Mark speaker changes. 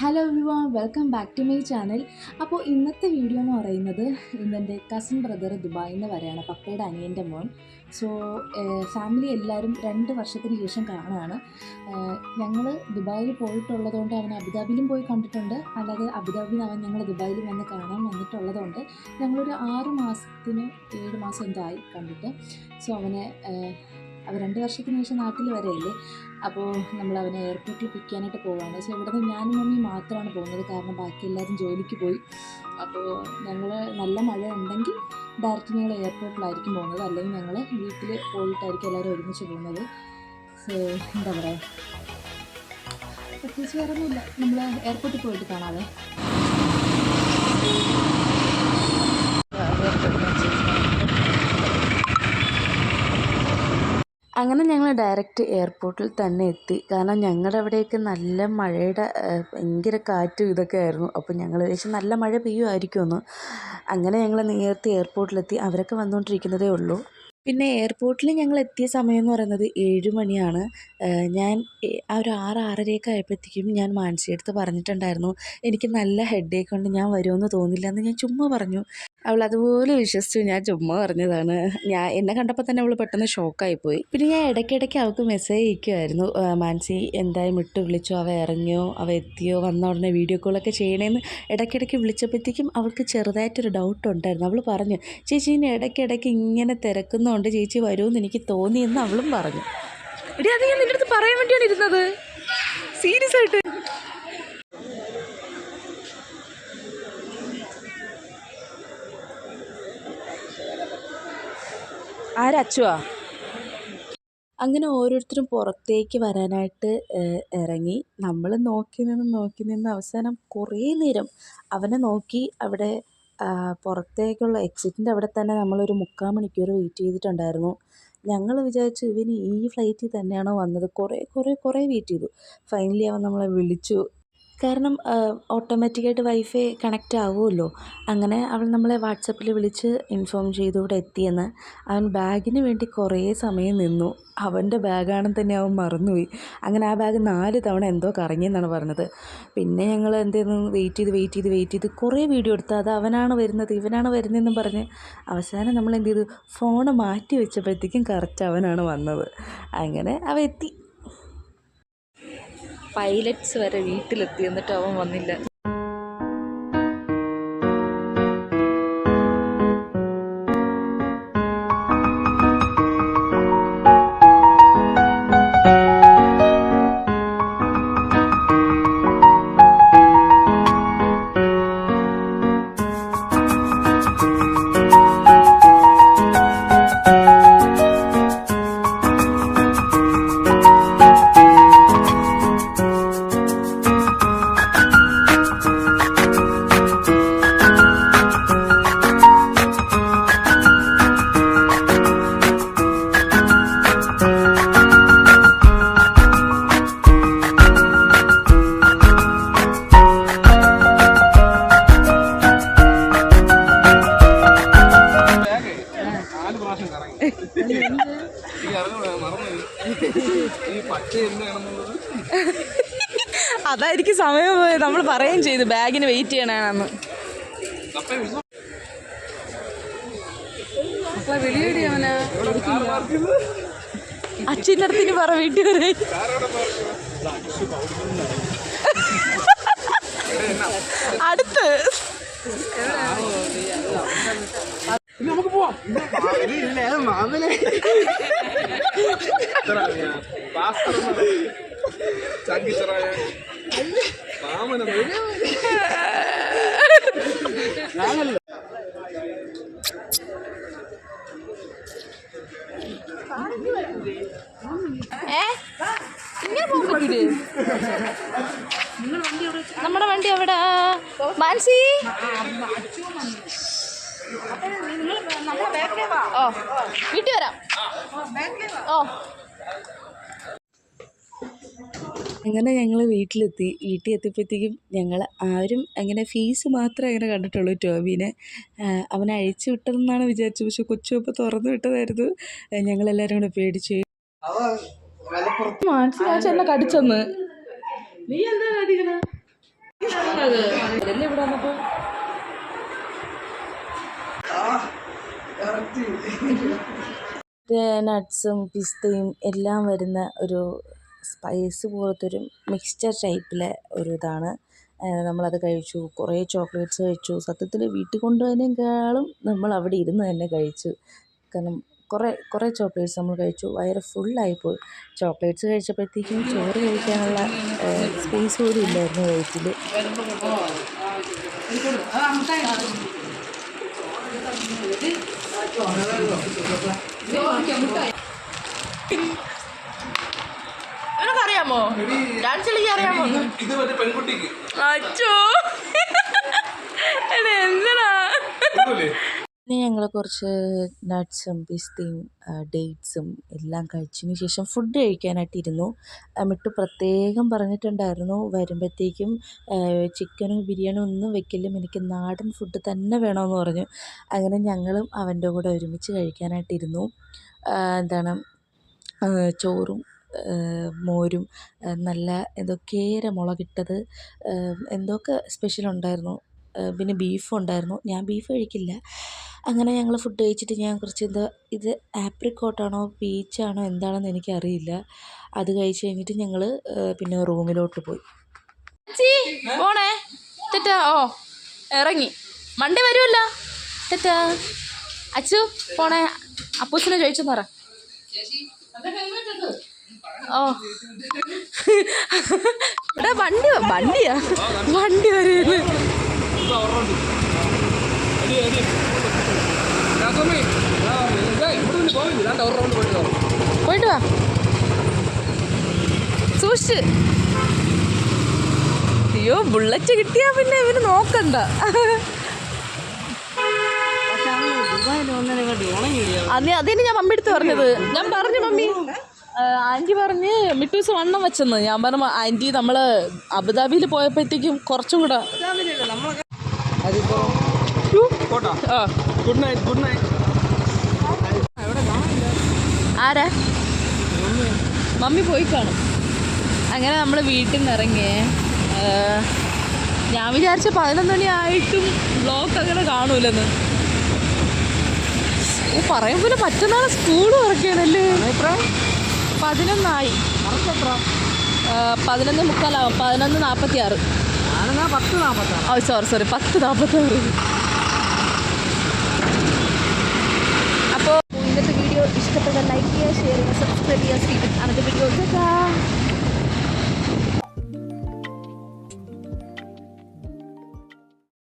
Speaker 1: Hello everyone, welcome back to my channel. അപ്പോൾ ഇന്നത്തെ video എന്ന് പറയുന്നത് ഇന്നെൻ്റെ കസിൻ ബ്രദർ ദുബായിൽ നിന്ന് വരെയാണ്, പപ്പയുടെ അനിയൻ്റെ മോൻ. സോ ഫാമിലി എല്ലാവരും 2 വർഷത്തിന് ശേഷം കാണുകയാണ്. ഞങ്ങൾ ദുബായിൽ പോയിട്ടുള്ളതുകൊണ്ട് അവൻ അബുദാബിയിലും പോയി കണ്ടിട്ടുണ്ട്, അല്ലാതെ അബുദാബിയിൽ നിന്ന് അവൻ ഞങ്ങൾ ദുബായിൽ വന്ന് കാണാൻ വന്നിട്ടുള്ളതുകൊണ്ട് ഞങ്ങളൊരു 6 മാസത്തിന് 7 മാസം എന്തായി കണ്ടിട്ട്. സോ അവർ 2 വർഷത്തിന് ശേഷം നാട്ടിൽ വരെയല്ലേ, അപ്പോൾ നമ്മൾ അവനെ എയർപോർട്ടിൽ പിക്ക് ചെയ്യാനായിട്ട് പോവുകയാണ്. സോ ഇവിടെ നിന്ന് ഞാനും മമ്മി മാത്രമാണ് പോകുന്നത്, കാരണം ബാക്കി എല്ലാവരും ജോലിക്ക് പോയി. അപ്പോൾ ഞങ്ങൾ നല്ല മഴ ഉണ്ടെങ്കിൽ ഡയറക്റ്റ് ഞങ്ങൾ എയർപോർട്ടിലായിരിക്കും പോകുന്നത്, അല്ലെങ്കിൽ ഞങ്ങൾ വീട്ടിൽ പോയിട്ടായിരിക്കും എല്ലാവരും ഒരുമിച്ച് പോകുന്നത്. സോ എന്താ പറയുക, പ്രത്യേകിച്ച് വേറെ ഒന്നുമില്ല, നമ്മൾ എയർപോർട്ടിൽ പോയിട്ട് കാണാതെ. അങ്ങനെ ഞങ്ങൾ ഡയറക്റ്റ് എയർപോർട്ടിൽ തന്നെ എത്തി. കാരണം ഞങ്ങളുടെ അവിടെയൊക്കെ നല്ല മഴയുടെ ഭയങ്കര കാറ്റും ഇതൊക്കെ ആയിരുന്നു. അപ്പോൾ ഞങ്ങൾ ഏകദേശം നല്ല മഴ പെയ്യുമായിരിക്കുമെന്ന്. അങ്ങനെ ഞങ്ങൾ നേരത്തെ എയർപോർട്ടിലെത്തി. അവരൊക്കെ വന്നുകൊണ്ടിരിക്കുന്നതേ ഉള്ളൂ. പിന്നെ എയർപോർട്ടിൽ ഞങ്ങൾ എത്തിയ സമയം എന്ന് പറയുന്നത് 7 മണിയാണ്. ഞാൻ ആ ഒരു 6-6:30 ആയപ്പോഴത്തേക്കും ഞാൻ മാനസിയുടെ അടുത്ത് പറഞ്ഞിട്ടുണ്ടായിരുന്നു, എനിക്ക് നല്ല ഹെഡേക്ക് ഉണ്ട്, ഞാൻ വരുമെന്ന് തോന്നില്ല എന്ന് ഞാൻ ചുമ്മാ പറഞ്ഞു. അവൾ അതുപോലെ വിശ്വസിച്ചു, ഞാൻ ചുമ്മാ പറഞ്ഞതാണ്. എന്നെ കണ്ടപ്പോൾ തന്നെ അവൾ പെട്ടെന്ന് ഷോക്കായിപ്പോയി. പിന്നെ ഞാൻ ഇടയ്ക്കിടയ്ക്ക് അവൾക്ക് മെസ്സേജ് അയക്കുമായിരുന്നു, മാനസി എന്തായാലും വിട്ട് വിളിച്ചോ, അവ ഇറങ്ങിയോ, അവ എത്തിയോ, വന്ന ഉടനെ വീഡിയോ കോളൊക്കെ ചെയ്യണേന്ന് ഇടയ്ക്കിടയ്ക്ക് വിളിച്ചപ്പോഴത്തേക്കും അവൾക്ക് ചെറുതായിട്ടൊരു ഡൗട്ട് ഉണ്ടായിരുന്നു. അവൾ പറഞ്ഞു, ചേച്ചി ഇനി ഇടയ്ക്കിടയ്ക്ക് ഇങ്ങനെ തിരക്കുന്നതുകൊണ്ട് ചേച്ചി വരുമെന്ന് എനിക്ക് തോന്നിയെന്ന് അവളും പറഞ്ഞു. എടി, അത് ഞാൻ നിൻ്റെ അടുത്ത് പറയാൻ വേണ്ടിയാണ് ഇരുന്നത്, സീരിയസ് ആയിട്ട്. ആരച്ചുവാ? അങ്ങനെ ഓരോരുത്തരും പുറത്തേക്ക് വരാനായിട്ട് ഇറങ്ങി. നമ്മൾ നോക്കി നിന്ന് അവസാനം കുറേ നേരം അവനെ നോക്കി അവിടെ പുറത്തേക്കുള്ള എക്സിറ്റിൻ്റെ അവിടെ തന്നെ നമ്മളൊരു 3/4 മണിക്കൂർ വെയിറ്റ് ചെയ്തിട്ടുണ്ടായിരുന്നു. ഞങ്ങൾ വിചാരിച്ചു ഇവന് ഈ ഫ്ലൈറ്റിൽ തന്നെയാണോ വന്നത്, കുറേ വെയിറ്റ് ചെയ്തു. ഫൈനലി അവൻ നമ്മളെ വിളിച്ചു. കാരണം ഓട്ടോമാറ്റിക്കായിട്ട് വൈഫൈ കണക്റ്റ് ആവുമല്ലോ. അങ്ങനെ അവൾ നമ്മളെ വാട്സപ്പിൽ വിളിച്ച് ഇൻഫോം ചെയ്തു ഇവിടെ എത്തിയെന്ന്. അവൻ ബാഗിന് വേണ്ടി കുറേ സമയം നിന്നു. അവൻ്റെ ബാഗാണെന്ന് തന്നെ അവൻ മറന്നുപോയി. അങ്ങനെ ആ ബാഗ് 4 തവണ എന്തോ കറങ്ങിയെന്നാണ് പറഞ്ഞത്. പിന്നെ ഞങ്ങൾ എന്തെയ്തു, വെയിറ്റ് ചെയ്ത് കുറേ വീഡിയോ എടുത്തു. അത് അവനാണ് വരുന്നതെന്നും പറഞ്ഞ് അവസാനം നമ്മൾ എന്ത് ചെയ്തു, ഫോണ് മാറ്റി വെച്ചപ്പോഴത്തേക്കും കറക്റ്റ് അവനാണ് വന്നത്. അങ്ങനെ അവൻ എത്തി. പൈലറ്റ്സ് വരെ വീട്ടിലെത്തി, എന്നിട്ട് അവൻ വന്നില്ല. അതായിരിക്കും സമയം പോയത്. നമ്മൾ പറയുകയും ചെയ്തു ബാഗിന് വെയിറ്റ് ചെയ്യണമെന്ന്. അച്ഛൻ്റെ അടുത്തിന് പറ വീട്ടിൽ വരെ. അടുത്ത് നമുക്ക് പോവാം. നമ്മുടെ വണ്ടി എവിടെ? മാൻസി, ഓ വീട്ടിൽ വരാം. ഓ അങ്ങനെ ഞങ്ങൾ വീട്ടിലെത്തിയപ്പോഴത്തേക്കും ഞങ്ങൾ ആരും അങ്ങനെ ഫീസ് മാത്രമേ അങ്ങനെ കണ്ടിട്ടുള്ളൂ ടോബീനെ. അവനെ അഴിച്ചു വിട്ടതെന്നാണ് വിചാരിച്ചത്, പക്ഷെ കൊച്ചു ഇപ്പോൾ തുറന്നു വിട്ടതായിരുന്നു. ഞങ്ങളെല്ലാവരും കൂടെ പേടിച്ചു. മാനസിക എന്നെ കടിച്ചെന്ന്. നീ എന്താ കടിക്കണ? ഇവിടെ വന്നപ്പോൾ നട്ട്സും പിസ്തയും എല്ലാം വരുന്ന ഒരു സ്പൈസ് പോലത്തൊരു മിക്സ്ചർ ടൈപ്പിലെ ഒരു ഇതാണ്. നമ്മളത് കഴിച്ചു. കുറേ ചോക്ലേറ്റ്സ് കഴിച്ചു. സത്യത്തിൽ വീട്ടിൽ കൊണ്ടുപോയതിനേക്കാളും നമ്മൾ അവിടെ ഇരുന്ന് തന്നെ കഴിച്ചു. കാരണം കുറേ ചോക്ലേറ്റ്സ് നമ്മൾ കഴിച്ചു. വയറ് ഫുള്ളായിപ്പോയി. ചോക്ലേറ്റ്സ് കഴിച്ചപ്പോഴത്തേക്കും ചോറ് കഴിക്കാനുള്ള സ്പേസ് പോലും ഇല്ലായിരുന്നു വയറ്റിൽ.
Speaker 2: അറിയാമോ ഡാൻസ് കളിക്കാൻ അറിയാമോ? അച്ചോ എന്തിനാ?
Speaker 1: പിന്നെ ഞങ്ങൾ കുറച്ച് നട്ട്സും പിസ്തയും ഡേറ്റ്സും എല്ലാം കഴിച്ചതിന് ശേഷം ഫുഡ് കഴിക്കാനായിട്ടിരുന്നു. മിട്ടു പ്രത്യേകം പറഞ്ഞിട്ടുണ്ടായിരുന്നു വരുമ്പോഴത്തേക്കും ചിക്കനും ബിരിയാണിയും ഒന്നും വെക്കലും എനിക്ക് നാടൻ ഫുഡ് തന്നെ വേണമെന്ന് പറഞ്ഞു. അങ്ങനെ ഞങ്ങളും അവൻ്റെ കൂടെ ഒരുമിച്ച് കഴിക്കാനായിട്ടിരുന്നു. എന്താണ് ചോറും മോരും നല്ല എന്തൊക്കെയേറെ മുളകിട്ടത് എന്തൊക്കെ സ്പെഷ്യലുണ്ടായിരുന്നു. പിന്നെ ബീഫും ഉണ്ടായിരുന്നു. ഞാൻ ബീഫ് കഴിക്കില്ല. അങ്ങനെ ഞങ്ങൾ ഫുഡ് കഴിച്ചിട്ട് ഞാൻ കുറച്ച് ഇത് ആപ്രിക്കോട്ടാണോ പീച്ചാണോ എന്താണെന്ന് എനിക്കറിയില്ല. അത് കഴിച്ച് കഴിഞ്ഞിട്ട് ഞങ്ങൾ പിന്നെ റൂമിലോട്ട് പോയി.
Speaker 2: പോണേ തെറ്റാ. ഓ ഇറങ്ങി മണ്ടേ വരുമല്ലോ. തെറ്റാ അച്ചു പോണേ. അപ്പൂസിനെ ചോദിച്ചെന്ന് പറ. ഓ എടാ വണ്ടിയാ വണ്ടി വരുന്നത്. പോയിട്ട് വാ സൂക്ഷിച്ച്. അയ്യോ ബുള്ളറ്റ് കിട്ടിയാ പിന്നെ ഇവന് നോക്കണ്ട. അതിന് ഞാൻ മമ്മി എടുത്ത് പറഞ്ഞത്. ഞാൻ പറഞ്ഞു മമ്മി ആൻറ്റി പറഞ്ഞ് മിട്ടൂസ് വണ്ണം വെച്ചെന്ന്. ഞാൻ പറഞ്ഞു ആൻറ്റി നമ്മൾ അബുദാബിയിൽ പോയപ്പോഴത്തേക്കും കുറച്ചും കൂടെ. ആരാ മമ്മി പോയി കാണും. അങ്ങനെ നമ്മൾ വീട്ടിൽ നിന്ന് ഇറങ്ങിയേ. ഞാൻ വിചാരിച്ച 11 മണി ആയിട്ടും ബ്ലോക്ക് അങ്ങനെ കാണൂലെന്ന്. ഓ പറയുമ്പോൾ മറ്റന്നാൾ സ്കൂൾ തുറക്കുകയാണല്ലേ. 11 ആയി. 11:45 11:46. ഓ സോറി 10:46. അപ്പോൾ ഇന്നത്തെ വീഡിയോ ഇഷ്ടപ്പെട്ട ലൈക്ക് ചെയ്യുക, ഷെയർ ചെയ്യുക, സബ്സ്ക്രൈബ് ചെയ്യുക. അടുത്ത വീഡിയോ